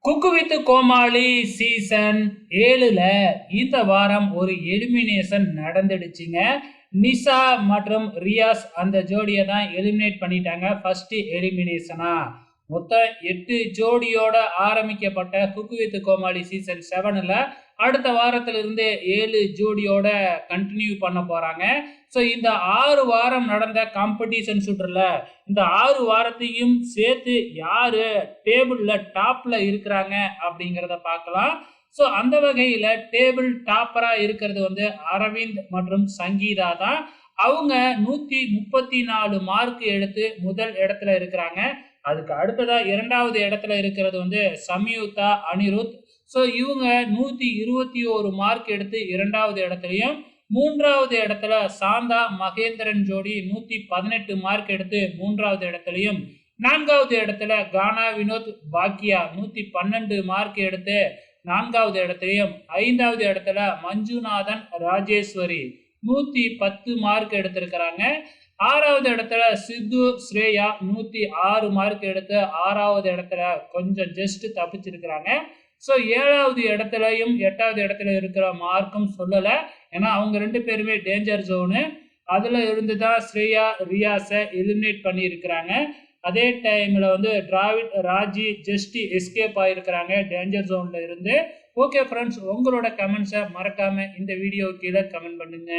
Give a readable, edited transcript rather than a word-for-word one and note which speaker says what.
Speaker 1: Cook with Comali season 7ல இந்த வாரம் ஒரு எலிமினேஷன் நடந்துடுச்சுங்க. நிஷா மற்றும் ரியாஸ் அந்த ஜோடியை தான் எலிமினேட் பண்ணிட்டாங்க ஃபர்ஸ்ட் எலிமினேஷனா. மொத்தம் 8 ஜோடியோட ஆரம்பிக்கப்பட்ட குக்கு வித் கோமாளி சீசன் 7ல அடுத்த வாரத்திலிருந்து 7 ஜோடியோட கண்டினியூ பண்ண போறாங்க. ஸோ இந்த 6 வாரம் நடந்த காம்படிஷன் சுற்றுல இந்த 6 வாரத்தையும் சேர்த்து யாரு டேபிள்ல டாப்ல இருக்கிறாங்க அப்படிங்கிறத பார்க்கலாம். ஸோ அந்த வகையில டேபிள் டாப்பரா இருக்கிறது வந்து அரவிந்த் மற்றும் சங்கீதா தான். அவங்க 134 மார்க் எடுத்து முதல் இடத்துல இருக்கிறாங்க. அதுக்கு அடுத்ததா 2வது இடத்துல இருக்கிறது வந்து சம்யுக்தா அனிருத். ஸோ இவங்க 121 மார்க் எடுத்து 2வது இடத்துலையும், 3வது இடத்துல சாந்தா மகேந்திரன் ஜோடி 118 மார்க் எடுத்து 3வது இடத்துலையும், 4வது இடத்துல கானா வினோத் பாக்கியா 112 மார்க் எடுத்து 4வது இடத்துலையும், 5வது இடத்துல மஞ்சுநாதன் ராஜேஸ்வரி 110 மார்க் எடுத்திருக்கிறாங்க. 6வது இடத்துல சித்து ஸ்ரேயா 106 மார்க் எடுத்து 6வது இடத்துல கொஞ்சம் ஜஸ்ட் தப்பிச்சிருக்கிறாங்க. ஸோ 7வது இடத்துலையும் 8வது இடத்துல இருக்கிற மார்க்கும் சொல்லல. ஏன்னா அவங்க 2 பேருமே டேஞ்சர் ஜோனு. அதுல இருந்து தான் ஸ்ரேயா ரியாஸை எலிமினேட் பண்ணி இருக்கிறாங்க. அதே டைம்ல வந்து டிராவிட் ராஜி ஜஸ்ட் எஸ்கேப் ஆயிருக்கிறாங்க டேஞ்சர் ஜோன்ல இருந்து. ஓகே ஃப்ரெண்ட்ஸ், உங்களோட கமெண்ட்ஸை மறக்காம இந்த வீடியோ கீழே கமெண்ட் பண்ணுங்க.